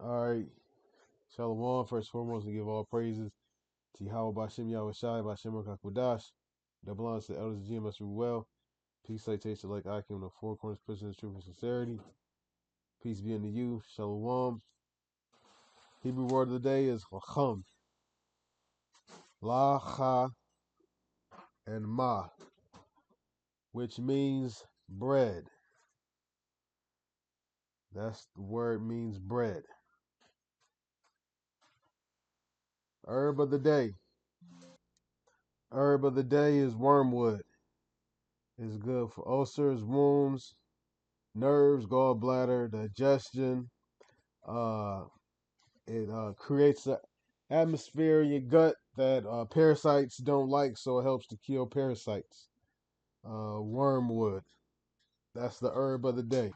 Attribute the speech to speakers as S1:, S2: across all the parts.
S1: All right. Shalom. First and foremost, to give all praises to Yahweh Bashem Yahweh Shai Bashem Rakakwadash. Double honors to the elders of GMS well. Peace, citation like Akim, the four corners, prison, truth, and sincerity. Peace be unto you. Shalom. Hebrew word of the day is lacham. La, cha, and ma, which means bread. That's the word means bread. Herb of the day. Herb of the day is wormwood. It's good for ulcers, wounds, nerves, gallbladder, digestion. Uh, it creates an atmosphere in your gut that parasites don't like, so it helps to kill parasites. Wormwood. That's the herb of the day.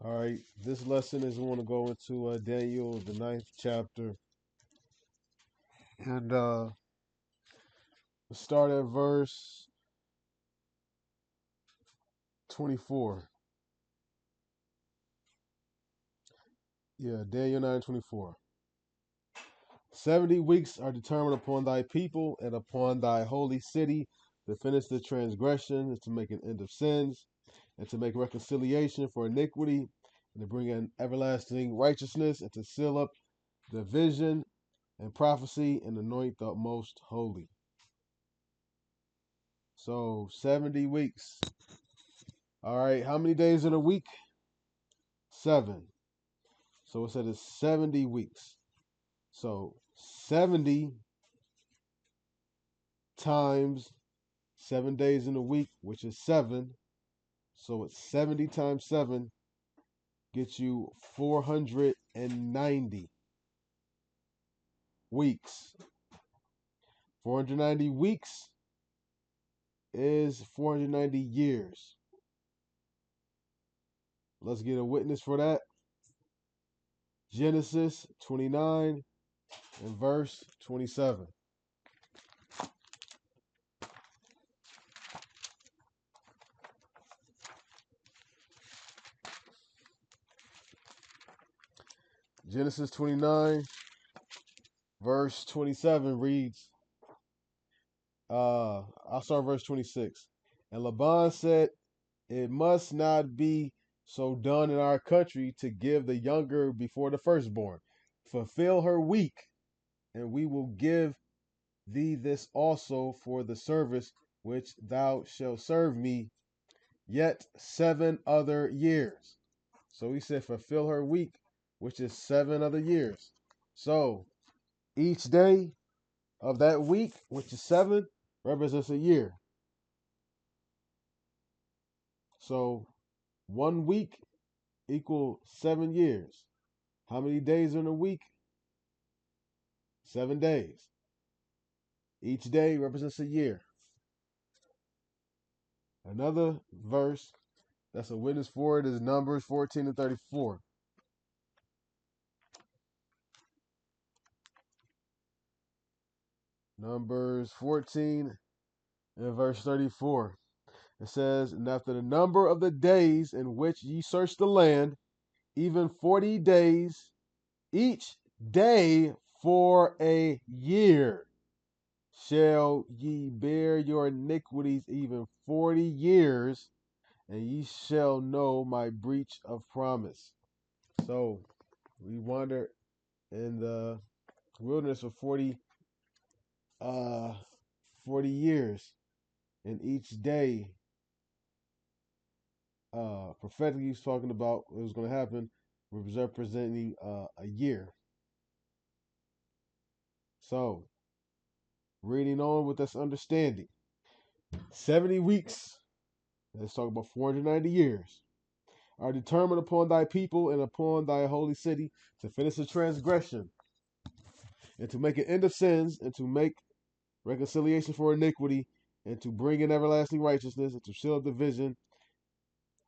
S1: All right, this lesson is we want to go into Daniel, the ninth chapter, and we'll start at verse 24. Yeah, Daniel 9:24. 70 weeks are determined upon thy people and upon thy holy city to finish the transgression and to make an end of sins and to make reconciliation for iniquity and to bring in everlasting righteousness and to seal up the vision and prophecy and anoint the most holy. So 70 weeks. All right, how many days in a week? 7. So it said it's 70 weeks. So 70 times 7 days in a week, which is 7. So it's 70 times 7 gets you 490 weeks. 490 weeks is 490 years. Let's get a witness for that. Genesis 29 and verse 27. Genesis 29 verse 27 reads, I'll start verse 26. And Laban said, it must not be so done in our country to give the younger before the firstborn. Fulfill her week, and we will give thee this also for the service which thou shalt serve me yet 7 other years. So he said, fulfill her week, which is 7 other years. So each day of that week, which is 7, represents a year. So 1 week equal 7 years. How many days in a week? 7 days. Each day represents a year. Another verse that's a witness for it is Numbers 14 and 34. Numbers 14 and verse 34. It says, and after the number of the days in which ye search the land, even 40 days, each day for a year, shall ye bear your iniquities even 40 years, and ye shall know my breach of promise. So we wander in the wilderness for 40 years, and each day prophetically he's talking about what was going to happen, was representing a year. So reading on with this understanding, 70 weeks, let's talk about 490 years, are determined upon thy people and upon thy holy city to finish the transgression and to make an end of sins and to make reconciliation for iniquity and to bring in everlasting righteousness and to seal up the vision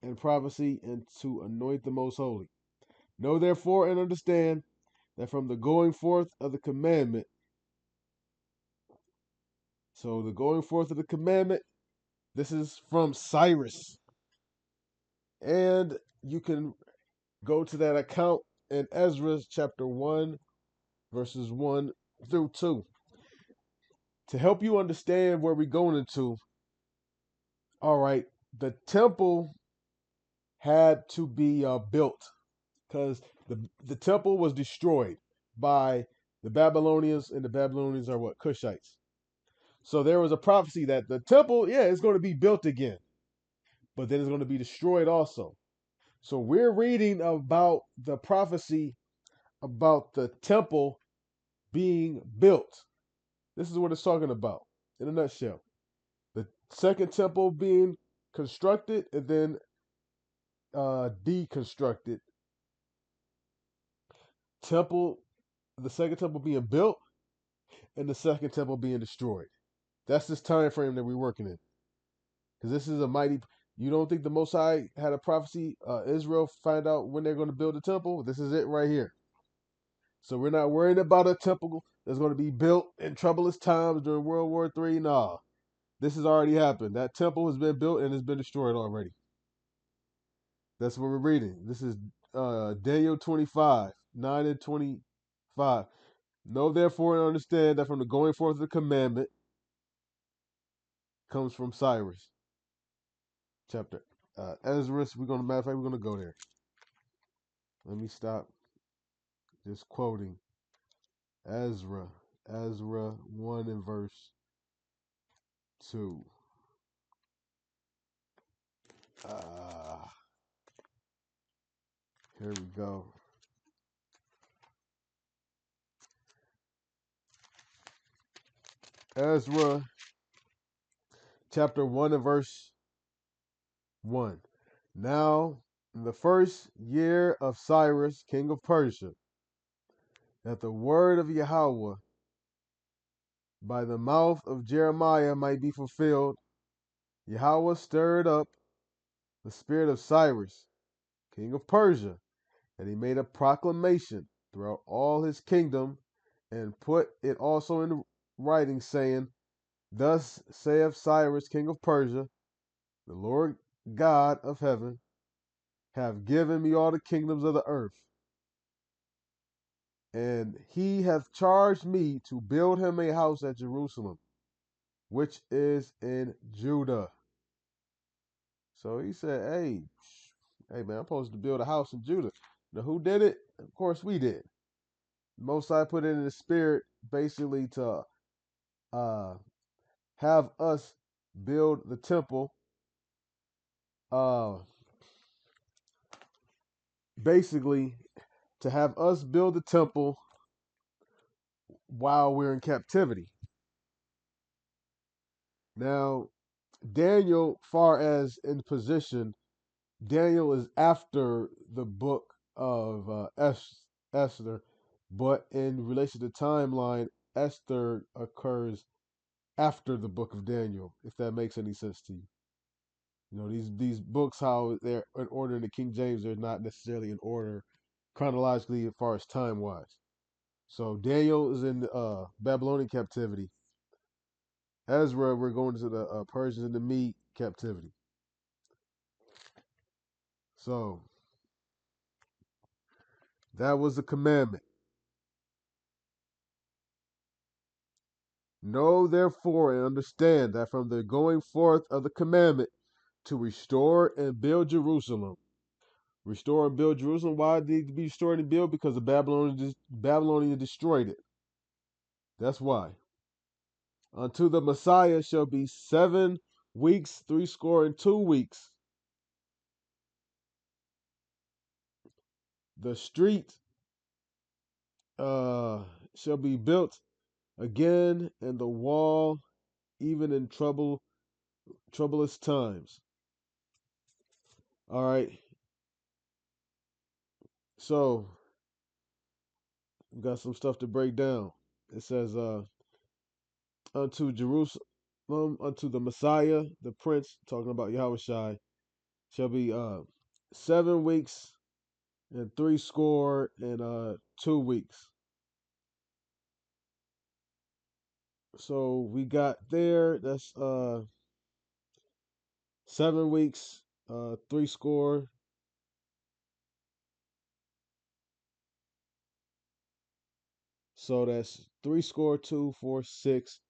S1: and prophecy and to anoint the most holy. Know therefore and understand that from the going forth of the commandment So the going forth of the commandment, this is from Cyrus. And you can go to that account in Ezra chapter 1, verses 1 through 2. To help you understand where we're going into, all right, the temple had to be built because the temple was destroyed by the Babylonians, and the Babylonians are what? Cushites. So there was a prophecy that the temple, yeah, is going to be built again, but then it's going to be destroyed also. So we're reading about the prophecy about the temple being built. This is what it's talking about in a nutshell. The second temple being constructed and then deconstructed. Temple, the second temple being built and the second temple being destroyed. That's this time frame that we're working in. Because this is a mighty. You don't think the Most High had a prophecy? Israel find out when they're going to build a temple. This is it right here. So we're not worrying about a temple that's going to be built in troublous times during World War III. Nah, this has already happened. That temple has been built and has been destroyed already. That's what we're reading. This is Daniel 25, 9 and 25. Know therefore and understand that from the going forth of the commandment comes from Cyrus. Chapter Ezra. Matter of fact, we're gonna go there. Let me stop just quoting Ezra. Ezra 1 and verse 2. Uh, Here we go. Ezra chapter 1 and verse 1. Now, in the first year of Cyrus, king of Persia, that the word of Yahweh by the mouth of Jeremiah might be fulfilled, Yahweh stirred up the spirit of Cyrus, king of Persia, and he made a proclamation throughout all his kingdom and put it also in writing, saying, Thus saith Cyrus, king of Persia, the Lord God of heaven, have given me all the kingdoms of the earth, and he hath charged me to build him a house at Jerusalem, which is in Judah. So he said, hey man, I'm supposed to build a house in Judah. Now who did it? Of course we did. Most I put it in the spirit basically to have us build the temple, uh, basically to have us build the temple while we're in captivity. Now, Daniel, far as in position, Daniel is after the book of Esther, but in relation to timeline, Esther occurs after the book of Daniel, if that makes any sense to you. You know, these books, how they're in order in the King James, they're not necessarily in order chronologically as far as time wise. So Daniel is in Babylonian captivity. Ezra, we're going to the Persians and the Mede captivity. So that was the commandment. Know therefore and understand that from the going forth of the commandment to restore and build Jerusalem. Restore and build Jerusalem. Why did it be restored and built? Because the Babylonians destroyed it. That's why. Unto the Messiah shall be 7 weeks, 62 weeks. The street shall be built again, and the wall even in troublous times. All right. So we got some stuff to break down. It says, unto Jerusalem, unto the Messiah, the Prince, talking about Yahweh Shai, shall be 7 weeks and 62 weeks. So we got there. That's 7 weeks, three score. So that's three score, two, four, six.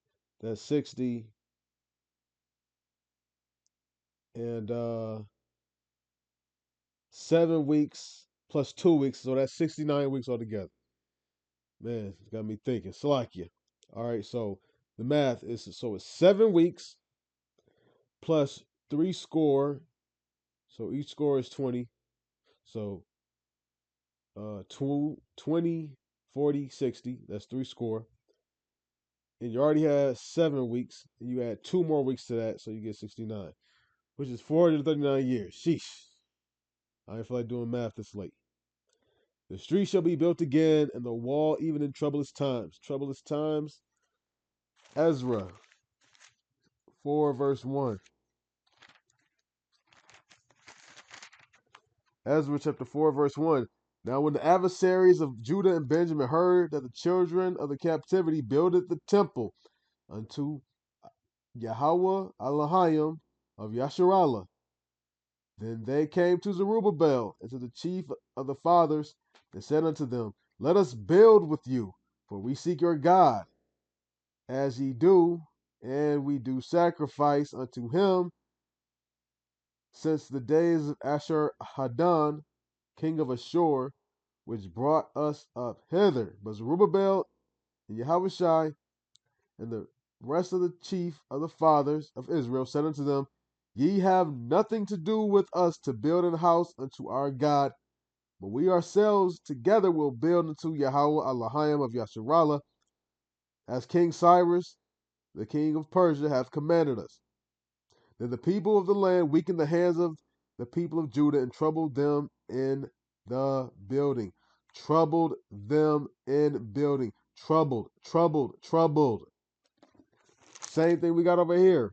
S1: That's 60. And 7 weeks plus 2 weeks. So that's 69 weeks altogether. Man, it's got me thinking. Salakia. All right, so the math is so it's 7 weeks plus three score. So each score is 20. So 20, 40, 60. That's three score. And you already had 7 weeks. And you add 2 more weeks to that. So you get 69, which is 439 years. Sheesh. I ain't feel like doing math this late. The street shall be built again, and the wall even in troublous times. Troublous times. Ezra 4, verse 1. Ezra chapter 4, verse 1. Now, when the adversaries of Judah and Benjamin heard that the children of the captivity builded the temple unto Yahweh Elohim of Yasharallah, then they came to Zerubbabel and to the chief of the fathers and said unto them, let us build with you, for we seek your God, as ye do, and we do sacrifice unto him since the days of Ashur Hadan, king of Ashur, which brought us up hither. But Zerubbabel and Yahushai and the rest of the chief of the fathers of Israel said unto them, ye have nothing to do with us to build an house unto our God, but we ourselves together will build unto Yahweh Elohim of Yasharallah, as King Cyrus, the king of Persia, hath commanded us. Then the people of the land weakened the hands of the people of Judah and troubled them in the building. Troubled them in building. Troubled, troubled, troubled. Same thing we got over here.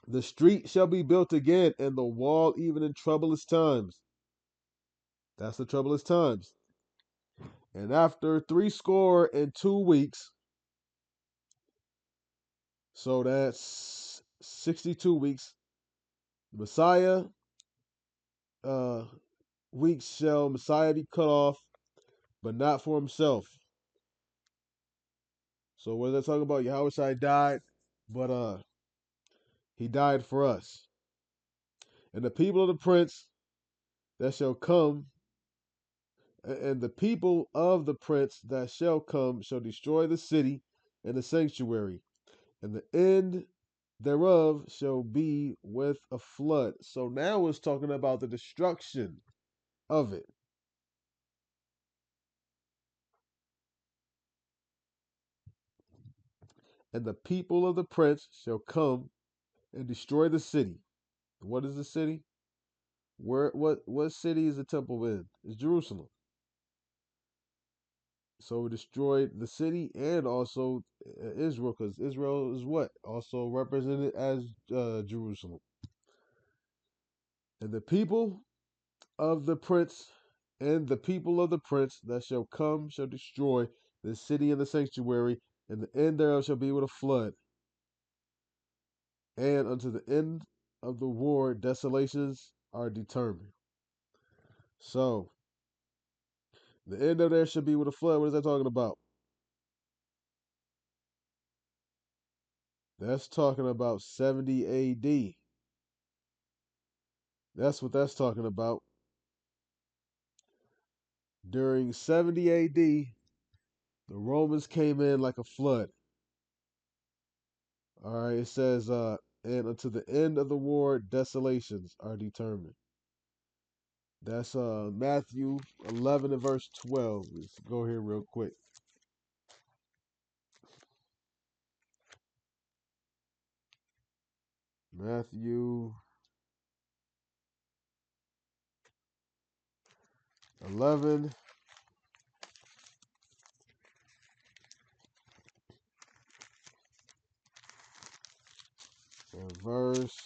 S1: The street shall be built again, and the wall even in troublous times. That's the troublous times. And after 62 weeks, so that's 62 weeks, Messiah uh, weeks shall Messiah be cut off, but not for himself. So what is that talking about? Yahushua died, but he died for us. And the people of the prince that shall come, and the people of the prince that shall come shall destroy the city and the sanctuary, and the end thereof shall be with a flood. So now it's talking about the destruction of it. And the people of the prince shall come and destroy the city. What is the city? Where what city is the temple in? It's Jerusalem. So we destroyed the city and also Israel, because Israel is what? Also represented as Jerusalem. And the people of the prince and the people of the prince that shall come shall destroy the city and the sanctuary, and the end thereof shall be with a flood. And unto the end of the war desolations are determined. So the end of there should be with a flood. What is that talking about? That's talking about 70 AD. That's what that's talking about. During 70 AD, the Romans came in like a flood. All right, it says, and unto the end of the war, desolations are determined. That's Matthew 11 and verse 12. Let's go here real quick. Matthew 11 and verse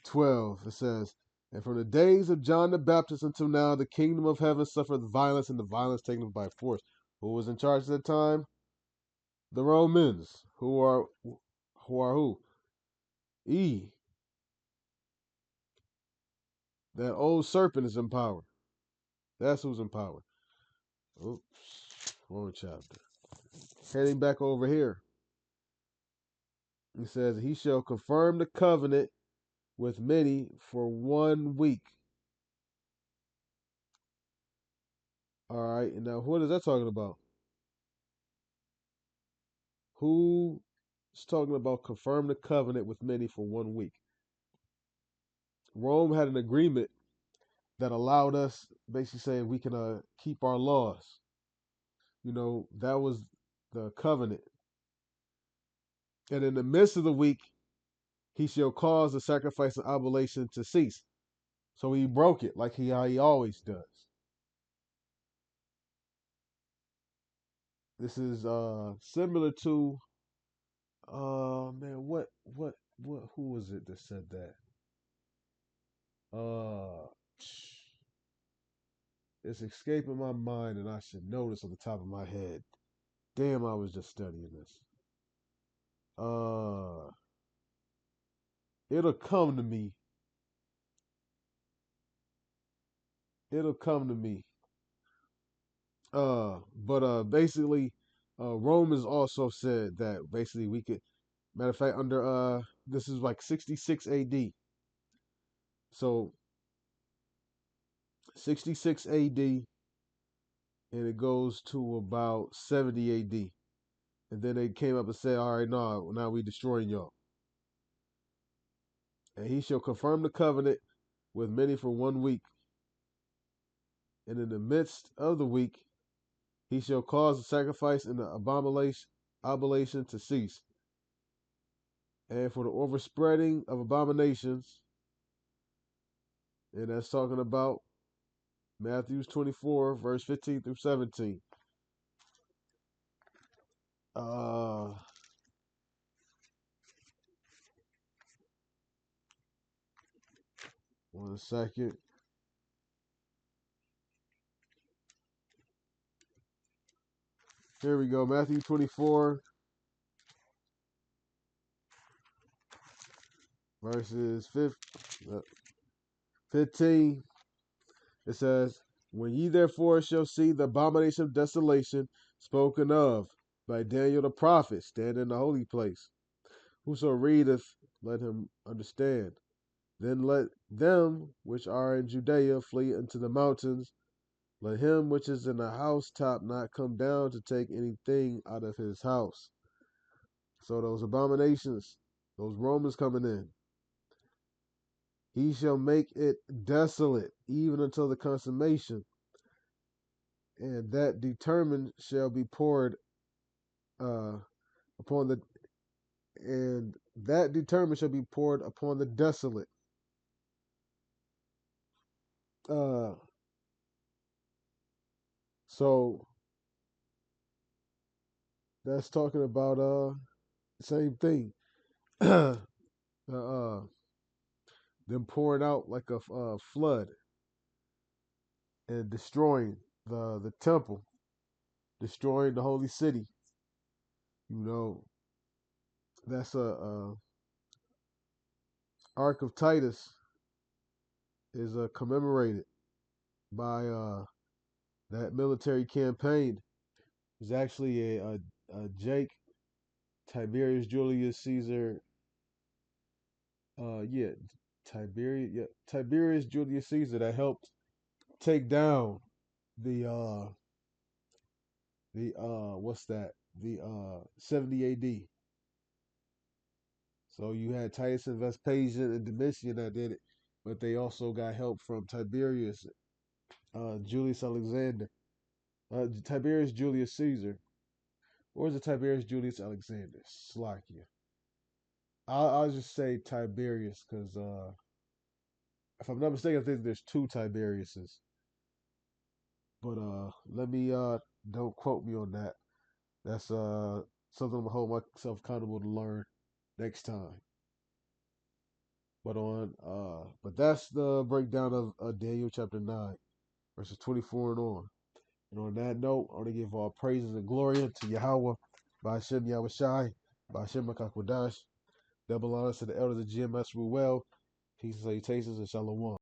S1: 12. It says, And from the days of John the Baptist until now, the kingdom of heaven suffered violence, and the violence taken by force. Who was in charge at that time? The Romans. Who? E. That old serpent is in power. That's who's in power. Oops, wrong chapter. Heading back over here. He says, he shall confirm the covenant with many for 1 week. All right, and now what is that talking about? Who's talking about confirm the covenant with many for 1 week? Rome had an agreement that allowed us, basically saying we can keep our laws. That was the covenant. And in the midst of the week, he shall cause the sacrifice and oblation to cease. So he broke it like he always does. This is similar to man, who was it that said that? Uh it's escaping my mind and I should know this on the top of my head. Damn, I was just studying this. Uh it'll come to me. It'll come to me. But basically, Romans also said that basically we could. Matter of fact, under this is like 66 A.D. So 66 A.D. and it goes to about 70 A.D. And then they came up and said, "All right, no, now we destroying y'all." And he shall confirm the covenant with many for 1 week, and in the midst of the week, he shall cause the sacrifice and the oblation to cease, and for the overspreading of abominations, and that's talking about Matthew 24, verse 15 through 17. Uh, 1 second. Here we go. Matthew 24, verses 15. It says, when ye therefore shall see the abomination of desolation spoken of by Daniel the prophet stand in the holy place, whoso readeth, let him understand. Then let them which are in Judea flee into the mountains. Let him which is in the housetop not come down to take anything out of his house. So those abominations, those Romans coming in, he shall make it desolate even until the consummation, and that determined shall be poured uh, upon the and that determined shall be poured upon the desolate. Uh, so that's talking about same thing. uh, them pouring out like a flood and destroying the temple, destroying the holy city. You know, that's a Ark of Titus is commemorated by that military campaign. It's actually a Jake Tiberius Julius Caesar. Yeah, Tiberius Julius Caesar that helped take down the what's that? The 70 AD. So you had Titus and Vespasian and Domitian that did it, but they also got help from Tiberius, Julius Alexander, Tiberius Julius Caesar, or is it Tiberius Julius Alexander? Slakia. I'll just say Tiberius because if I'm not mistaken, I think there's two Tiberiuses. But let me don't quote me on that. That's something I'm gonna hold myself accountable to learn next time. But that's the breakdown of Daniel chapter 9, verses 24 and on. And on that note, I want to give all praises and glory unto Yahweh, by Hashem Yahweh Shai, by Hashem Makakwadash. Double honors to the elders of GMS Ruel. Peace and salutations and shalom.